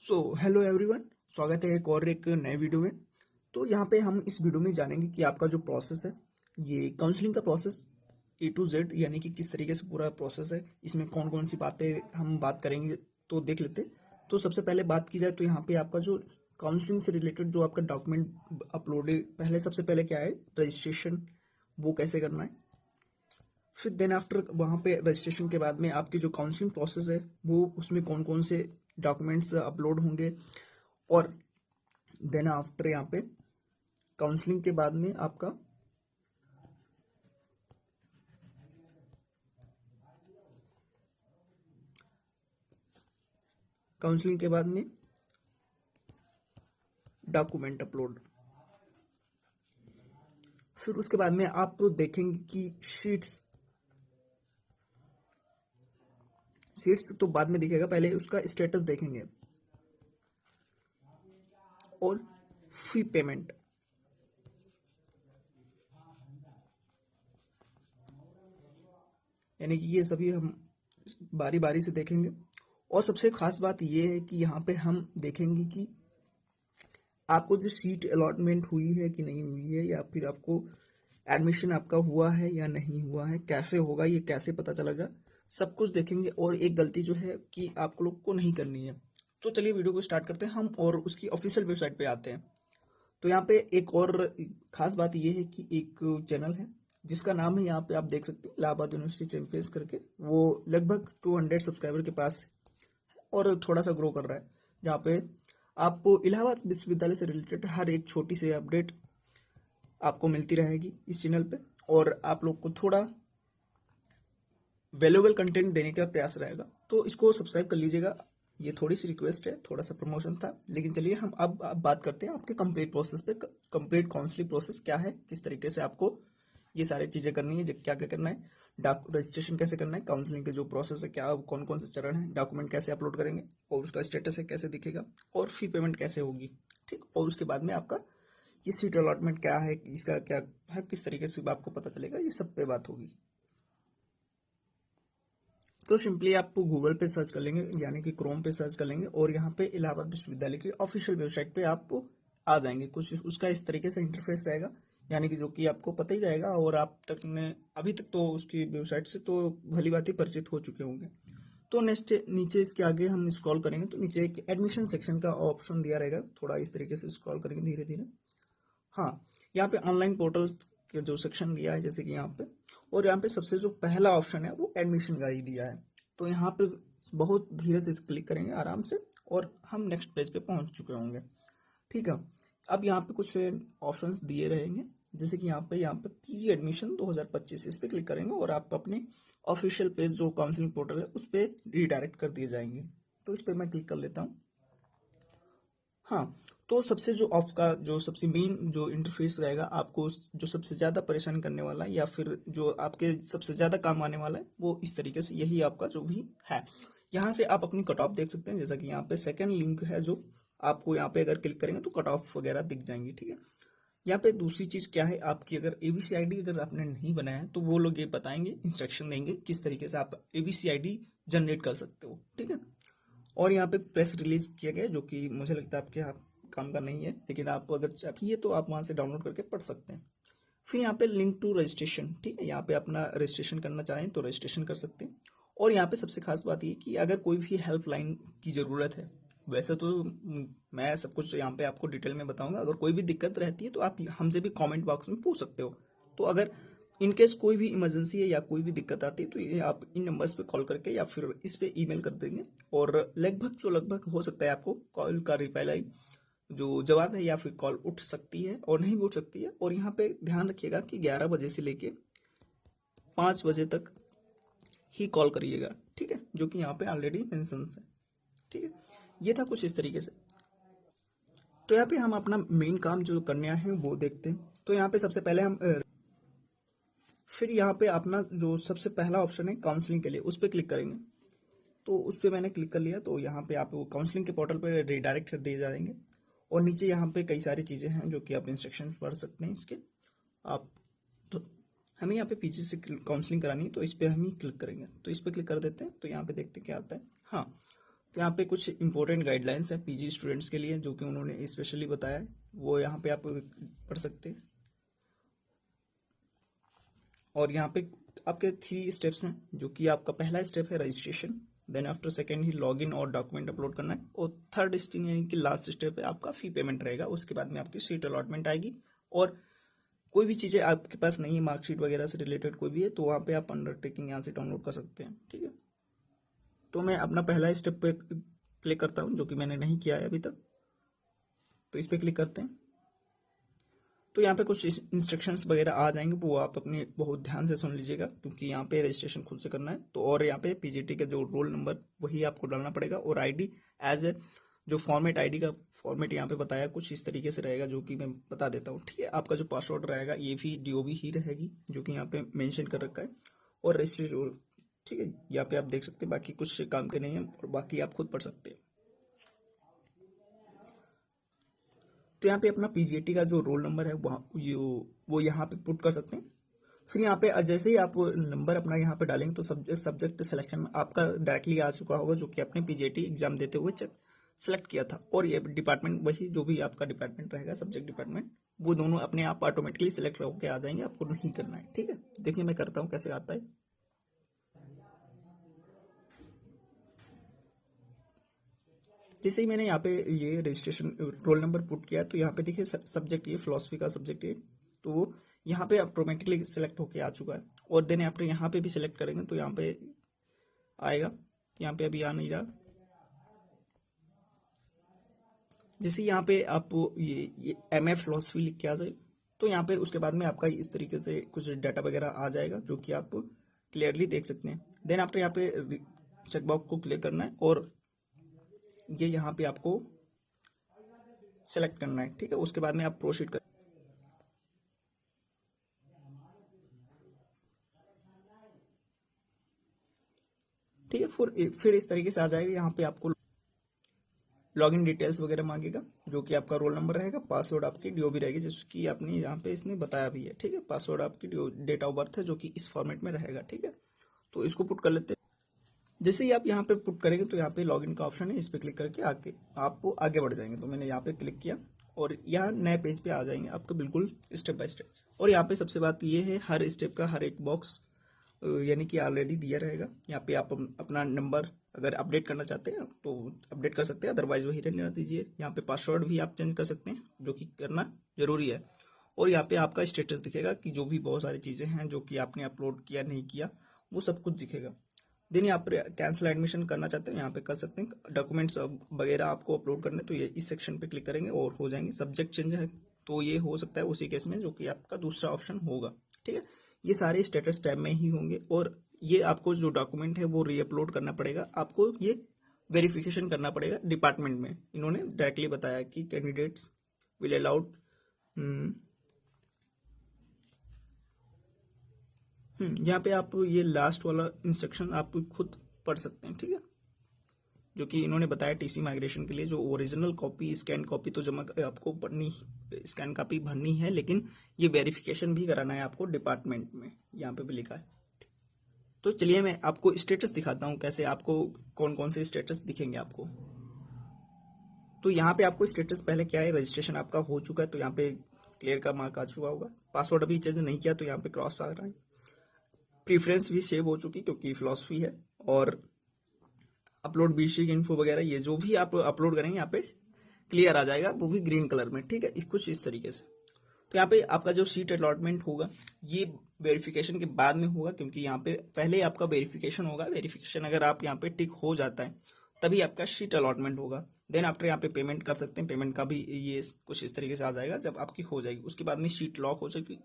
Hello everyone, स्वागत है एक नए वीडियो में। तो यहाँ पे हम इस वीडियो में जानेंगे कि आपका जो प्रोसेस है, ये काउंसलिंग का प्रोसेस ए टू जेड, यानी कि किस तरीके से पूरा प्रोसेस है, इसमें कौन कौन सी बातें हम बात करेंगे, तो देख लेते हैं। तो सबसे पहले बात की जाए तो यहाँ पे आपका जो काउंसलिंग से रिलेटेड जो आपका डॉक्यूमेंट अपलोड है, पहले सबसे पहले क्या है, रजिस्ट्रेशन, वो कैसे करना है। फिर देन आफ्टर वहाँ पे रजिस्ट्रेशन के बाद में आपकी जो काउंसलिंग प्रोसेस है, वो उसमें कौन कौन से डॉक्यूमेंट्स अपलोड होंगे। और देन आफ्टर यहाँ पे काउंसलिंग के बाद में आपका काउंसलिंग के बाद में डॉक्यूमेंट अपलोड। फिर उसके बाद में आप देखेंगे कि शीट्स शीट्स तो बाद में दिखेगा, पहले उसका स्टेटस देखेंगे। और फी पेमेंट, यानी कि ये सभी हम बारी बारी से देखेंगे। और सबसे खास बात ये है कि यहाँ पे हम देखेंगे कि आपको जो सीट अलॉटमेंट हुई है कि नहीं हुई है, या फिर आपको एडमिशन आपका हुआ है या नहीं हुआ है, कैसे होगा, ये कैसे पता चलेगा, सब कुछ देखेंगे। और एक गलती जो है कि आप लोग को नहीं करनी है। तो चलिए वीडियो को स्टार्ट करते हैं हम और उसकी ऑफिशियल वेबसाइट पे आते हैं। तो यहाँ पे एक और खास बात ये है कि एक चैनल है जिसका नाम है, यहाँ पे आप देख सकते हैं, इलाहाबाद यूनिवर्सिटी चैंपियंस करके। वो लगभग 200 सब्सक्राइबर के पास है और थोड़ा सा ग्रो कर रहा है, जहाँ पे आपको इलाहाबाद विश्वविद्यालय से रिलेटेड हर एक छोटी सी अपडेट आपको मिलती रहेगी इस चैनल पे। और आप लोग को थोड़ा वैल्यूएबल कंटेंट देने का प्रयास रहेगा, तो इसको सब्सक्राइब कर लीजिएगा। ये थोड़ी सी रिक्वेस्ट है, थोड़ा सा प्रमोशन था। लेकिन चलिए हम अब बात करते हैं आपके कंप्लीट प्रोसेस पे। कंप्लीट काउंसलिंग प्रोसेस क्या है, किस तरीके से आपको ये सारी चीज़ें करनी है, क्या क्या करना है, रजिस्ट्रेशन कैसे करना है, काउंसलिंग के जो प्रोसेस है, क्या कौन कौन से चरण है, डॉक्यूमेंट कैसे अपलोड करेंगे, और उसका स्टेटस है कैसे दिखेगा, और फी पेमेंट कैसे होगी, ठीक। और उसके बाद में आपका ये सीट अलॉटमेंट क्या है, इसका क्या है, किस तरीके से आपको पता चलेगा, ये सब पे बात होगी। तो सिंपली आप गूगल पे सर्च कर लेंगे, यानी कि क्रोम पे सर्च कर लेंगे, और यहाँ पे इलाहाबाद विश्वविद्यालय की ऑफिशियल वेबसाइट पे आप आ जाएंगे। कुछ उसका इस तरीके से इंटरफेस रहेगा, यानी कि जो कि आपको पता ही रहेगा, और आप तक ने अभी तक तो उसकी वेबसाइट से तो भली बात ही परिचित हो चुके होंगे। तो नेक्स्ट नीचे इसके आगे हम स्क्रॉल करेंगे तो नीचे एक एडमिशन सेक्शन का ऑप्शन दिया रहेगा। थोड़ा इस तरीके से स्क्रॉल करेंगे धीरे धीरे। हाँ, यहाँ पे ऑनलाइन पोर्टल्स के जो सेक्शन दिया है, जैसे कि यहाँ पे, और यहाँ पे सबसे जो पहला ऑप्शन है वो एडमिशन का ही दिया है। तो यहाँ पे बहुत धीरे से क्लिक करेंगे आराम से, और हम नेक्स्ट पेज पे पहुंच चुके होंगे, ठीक है। अब यहाँ पे कुछ ऑप्शंस दिए रहेंगे, जैसे कि यहाँ पे पीजी एडमिशन 2025, इस पे क्लिक करेंगे और आप अपने ऑफिशियल पेज जो काउंसलिंग पोर्टल है उस पर रिडायरेक्ट कर दिए जाएंगे। तो इस पर मैं क्लिक कर लेता हूँ। हाँ, तो सबसे जो ऑफ का जो सबसे मेन जो इंटरफेस रहेगा, आपको जो सबसे ज़्यादा परेशान करने वाला है, या फिर जो आपके सबसे ज़्यादा काम आने वाला है, वो इस तरीके से यही आपका जो भी है। यहाँ से आप अपनी कट ऑफ देख सकते हैं, जैसा कि यहाँ पे सेकंड लिंक है, जो आपको यहाँ पे अगर क्लिक करेंगे तो कट ऑफ वगैरह दिख जाएंगी, ठीक है। यहाँ पे दूसरी चीज़ क्या है, आपकी अगर एबीसी आईडी अगर आपने नहीं बनाया है, तो वो लोग ये बताएंगे, इंस्ट्रक्शन देंगे किस तरीके से आप एबीसी आईडी जनरेट कर सकते हो, ठीक है। और यहाँ पे प्रेस रिलीज किया गया है, जो कि मुझे लगता है आपके यहाँ काम का नहीं है, लेकिन आप अगर चाहिए तो आप वहाँ से डाउनलोड करके पढ़ सकते हैं। फिर यहाँ पे लिंक टू रजिस्ट्रेशन, ठीक है, यहाँ पे अपना रजिस्ट्रेशन करना चाहें तो रजिस्ट्रेशन कर सकते हैं। और यहाँ पे सबसे खास बात ये कि अगर कोई भी हेल्पलाइन की ज़रूरत है, वैसे तो मैं सब कुछ यहाँ पे आपको डिटेल में बताऊंगा, अगर कोई भी दिक्कत रहती है तो आप हमसे भी कमेंट बॉक्स में पूछ सकते हो। तो अगर इनकेस कोई भी इमरजेंसी है या कोई भी दिक्कत आती है, तो ये आप इन नंबर्स पे कॉल करके या फिर इस पे ईमेल कर देंगे, और लगभग हो सकता है आपको कॉल का रिप्लाई जो जवाब है, या फिर कॉल उठ सकती है और नहीं भी उठ सकती है। और यहाँ पे ध्यान रखिएगा कि 11 बजे से लेके 5 बजे तक ही कॉल करिएगा, ठीक है, जो कि यहाँ पे ऑलरेडी मेंशन है, ठीक है। ये था कुछ इस तरीके से। तो यहाँ पे हम अपना मेन काम जो करने आए हैं वो देखते हैं। तो यहाँ पे सबसे पहले हम फिर यहाँ पे अपना जो सबसे पहला ऑप्शन है काउंसलिंग के लिए, उस पर क्लिक करेंगे। तो उस पर मैंने क्लिक कर लिया, तो यहाँ पे आप काउंसलिंग के पोर्टल पर रिडायरेक्ट कर दिए जाएंगे। और नीचे यहाँ पे कई सारी चीज़ें हैं जो कि आप इंस्ट्रक्शन पढ़ सकते हैं इसके। आप तो हमें यहाँ पे पीछे से काउंसलिंग करानी है, तो इस पर हम ही क्लिक करेंगे। तो इस पर क्लिक कर देते हैं, तो यहाँ पे देखते हैं क्या आता है। हाँ, तो यहाँ पे कुछ इंपॉर्टेंट गाइडलाइंस है पीजी स्टूडेंट्स के लिए जो कि उन्होंने स्पेशली बताया है, वो यहाँ पे आप पढ़ सकते हैं। और यहाँ पे आपके 3 स्टेप्स हैं, जो कि आपका पहला स्टेप है रजिस्ट्रेशन, देन आफ्टर सेकेंड ही लॉगिन और डॉक्यूमेंट अपलोड करना है, और थर्ड स्टेप यानी कि लास्ट स्टेप है आपका फी पेमेंट रहेगा। उसके बाद में आपकी सीट अलॉटमेंट आएगी, और कोई भी चीज़ें आपके पास नहीं है मार्कशीट वगैरह से रिलेटेड कोई भी है तो वहाँ पे आप अंडरटेकिंग यहाँ से डाउनलोड कर सकते हैं। ठीक है, तो मैं अपना पहला स्टेप पे क्लिक करता हूँ, जो कि मैंने नहीं किया है अभी तक, तो इस पर क्लिक करते हैं। तो यहाँ पे कुछ इंस्ट्रक्शंस वगैरह आ जाएंगे, वो आप अपने बहुत ध्यान से सुन लीजिएगा, क्योंकि यहाँ पे रजिस्ट्रेशन खुद से करना है। तो और यहाँ पे पीजीटी का जो रोल नंबर वही आपको डालना पड़ेगा, और आईडी एज ए जो फॉर्मेट, आईडी का फॉर्मेट यहाँ पे बताया कुछ इस तरीके से रहेगा, जो कि मैं बता देता हूँ। ठीक है, आपका जो पासवर्ड रहेगा ये भी डीओबी ही रहेगी, जो कि यहाँ पे मेंशन कर रखा है, और रजिस्ट्रेशन। ठीक है, यहाँ पे आप देख सकते हैं, बाकी कुछ काम के नहीं है, और बाकी आप खुद पढ़ सकते हैं। तो यहाँ पे अपना पीजीटी का जो रोल नंबर है वो यहाँ पे पुट कर सकते हैं। फिर यहाँ पे जैसे ही आप नंबर अपना यहाँ पे डालेंगे तो सब्जेक्ट सिलेक्शन में आपका डायरेक्टली आ चुका होगा, जो कि आपने पीजीटी एग्जाम देते हुए सेलेक्ट किया था। और ये डिपार्टमेंट वही जो भी आपका डिपार्टमेंट रहेगा, सब्जेक्ट डिपार्टमेंट, वो दोनों अपने आप ऑटोमेटिकली सिलेक्ट होकर आ जाएंगे, आपको नहीं करना है। ठीक है, देखिए मैं करता हूँ कैसे आता है। जैसे ही मैंने यहाँ पे ये रजिस्ट्रेशन रोल नंबर पुट किया, तो यहाँ पे देखिए सब्जेक्ट ये फिलोसफी का सब्जेक्ट है, तो वो यहाँ पे ऑटोमेटिकली सिलेक्ट होके आ चुका है। और देन आप यहाँ पे भी सिलेक्ट करेंगे तो यहाँ पे आएगा, यहाँ पे अभी आ नहीं रहा। जैसे यहाँ पे आप ये MA फिलोसफी लिख के आ जाए, तो यहाँ पे उसके बाद में आपका इस तरीके से कुछ डाटा वगैरह आ जाएगा, जो कि आप क्लियरली देख सकते हैं। देन आपको यहाँ पे चेकबॉक्स को क्लिक करना है, और ये यहाँ पे आपको सेलेक्ट करना है। ठीक है, उसके बाद में आप प्रोसीड कर। ठीक है, फिर इस तरीके से आ जाएगा। यहाँ पे आपको लॉगिन डिटेल्स वगैरह मांगेगा, जो कि आपका रोल नंबर रहेगा, पासवर्ड आपकी डीओबी रहेगी, जिसकी आपने यहाँ पे इसने बताया भी है। ठीक है, पासवर्ड आपकी डेट ऑफ बर्थ है, जो कि इस फॉर्मेट में रहेगा। ठीक है, तो इसको पुट कर लेते हैं। जैसे ही आप यहाँ पे पुट करेंगे तो यहाँ पे लॉगिन का ऑप्शन है, इस पर क्लिक करके आगे आपको आगे बढ़ जाएंगे। तो मैंने यहाँ पे क्लिक किया, और यहाँ नए पेज पे आ जाएंगे आपका बिल्कुल स्टेप बाय स्टेप। और यहाँ पे सबसे बात ये है, हर स्टेप का हर एक बॉक्स यानी कि ऑलरेडी दिया रहेगा। यहाँ पे आप अपना नंबर अगर अपडेट करना चाहते हैं तो अपडेट कर सकते हैं, अदरवाइज वही रहने दीजिए। यहाँ पे पासवर्ड भी आप चेंज कर सकते हैं, जो कि करना जरूरी है। और यहाँ पे आपका स्टेटस दिखेगा कि जो भी बहुत सारी चीज़ें हैं जो कि आपने अपलोड किया नहीं किया, वो सब कुछ दिखेगा। देन यहाँ पर कैंसिल एडमिशन करना चाहते हैं, यहाँ पे कर सकते हैं। डॉक्यूमेंट्स वगैरह आपको अपलोड करने, तो ये इस सेक्शन पे क्लिक करेंगे और हो जाएंगे। सब्जेक्ट चेंज है तो ये हो सकता है उसी केस में, जो कि आपका दूसरा ऑप्शन होगा। ठीक है, ये सारे स्टेटस टैब में ही होंगे। और ये आपको जो डॉक्यूमेंट है वो रीअपलोड करना पड़ेगा, आपको ये वेरिफिकेशन करना पड़ेगा डिपार्टमेंट में। इन्होंने डायरेक्टली बताया कि कैंडिडेट्स विल अलाउड यहाँ पे आप ये लास्ट वाला इंस्ट्रक्शन आप खुद पढ़ सकते हैं। ठीक है, जो कि इन्होंने बताया टीसी माइग्रेशन के लिए जो ओरिजिनल कॉपी, स्कैन कॉपी तो जमा आपको पढ़नी, स्कैन कॉपी भरनी है, लेकिन ये वेरिफिकेशन भी कराना है आपको डिपार्टमेंट में, यहाँ पे भी लिखा है। तो चलिए मैं आपको स्टेटस दिखाता हूँ, कैसे आपको कौन कौन से स्टेटस दिखेंगे आपको। तो यहाँ पे आपको स्टेटस पहले क्या है, रजिस्ट्रेशन आपका हो चुका है तो यहाँ पे क्लियर का मार्क आ चुका होगा। पासवर्ड अभी चेंज नहीं किया तो यहाँ पे क्रॉस आ रहा है। प्रीफ्रेंस भी सेव हो चुकी क्योंकि फिलॉसफी है। और अपलोड बीसी की इन्फो वगैरह, ये जो भी आप अपलोड करेंगे यहाँ पे क्लियर आ जाएगा, वो भी ग्रीन कलर में। ठीक है, कुछ इस तरीके से। तो यहाँ पे आपका जो सीट अलॉटमेंट होगा ये वेरिफिकेशन के बाद में होगा, क्योंकि यहाँ पे पहले आपका वेरिफिकेशन होगा। वेरिफिकेशन अगर आप यहाँ पे टिक हो जाता है तभी आपका सीट अलॉटमेंट होगा। देन आफ्टर यहाँ पे पेमेंट कर सकते हैं, पेमेंट का भी ये कुछ इस तरीके से आ जाएगा जब आपकी हो जाएगी। उसके बाद में सीट लॉक हो जाएगी।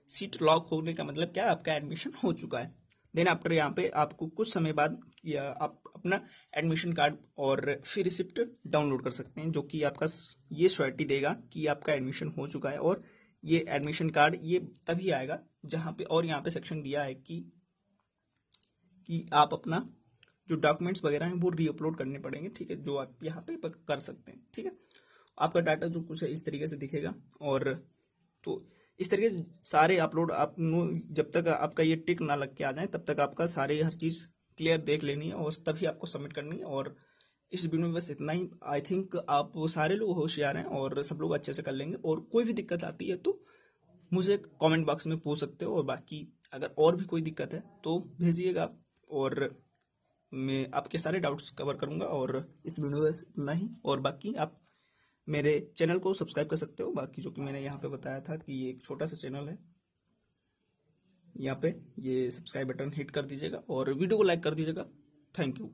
सीट लॉक होने का मतलब क्या, आपका एडमिशन हो चुका है। देन आफ्टर यहाँ पे आपको कुछ समय बाद या आप अपना एडमिशन कार्ड और फिर रिसिप्ट डाउनलोड कर सकते हैं, जो कि आपका ये श्योरिटी देगा कि आपका एडमिशन हो चुका है। और ये एडमिशन कार्ड ये तभी आएगा जहाँ पे, और यहाँ पे सेक्शन दिया है कि आप अपना जो डॉक्यूमेंट्स वगैरह हैं वो रीअपलोड करने पड़ेंगे। ठीक है, जो आप यहाँ पे कर सकते हैं। ठीक है, आपका डाटा जो कुछ है इस तरीके से दिखेगा। और तो इस तरीके से सारे अपलोड आप जब तक आपका ये टिक ना लग के आ जाए तब तक आपका सारे हर चीज़ क्लियर देख लेनी है, और तभी आपको सबमिट करनी है। और इस वीडियो में बस इतना ही। आई थिंक आप सारे लोग होशियार हैं और सब लोग अच्छे से कर लेंगे, और कोई भी दिक्कत आती है तो मुझे कमेंट बॉक्स में पूछ सकते हो, और बाकी अगर और भी कोई दिक्कत है तो भेजिएगा, और मैं आपके सारे डाउट्स कवर करूंगा। और इस वीडियो में बस इतना ही, और बाकी आप मेरे चैनल को सब्सक्राइब कर सकते हो। बाकी जो कि मैंने यहाँ पे बताया था कि ये एक छोटा सा चैनल है, यहाँ पे ये सब्सक्राइब बटन हिट कर दीजिएगा और वीडियो को लाइक कर दीजिएगा। Thank you.